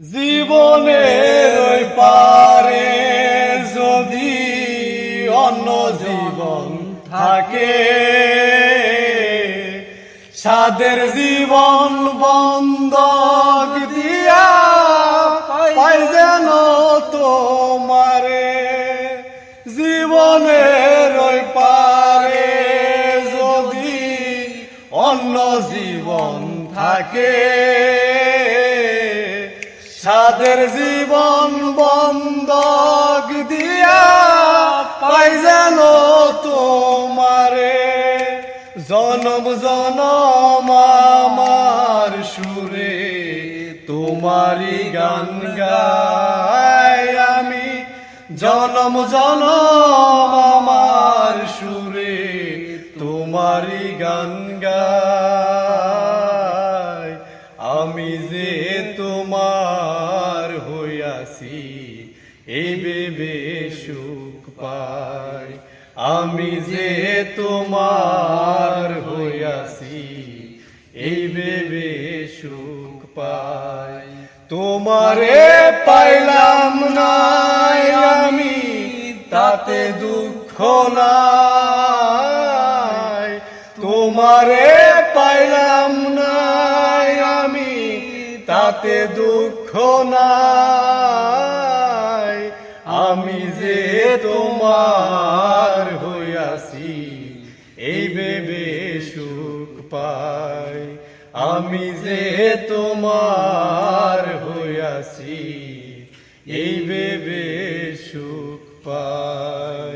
জীবনের ওই পারে যদি অন্য জীবন থাকে, সাদের জীবন বন্ধক দিয়া পাই যেন তোমারে। জীবনের ওই পারে যদি অন্য জীবন থাকে, সাদের জীবন বন্ধক দিয়া পাই যেন তোমারে। জনম জনম আমার সুরে তোমারি গান গাই আমি, জনম জনম আমার সুরে তোমারি গান গাই। আমি যে তোমার হইয়াছি এই ভেবে সুখ পাই, আমি যে তোমার হইয়াছি এই ভেবে সুখ পাই। তোমারে পাইলাম না আমি তাতে দুঃখ নাই, তোমারে পাইলাম না আমি তাতে দুঃখ নাই। আমি যে তোমার হইয়াছি এই ভেবে সুখ পাই, আমি যে তোমার হইয়াছি এই ভেবে সুখ পাই।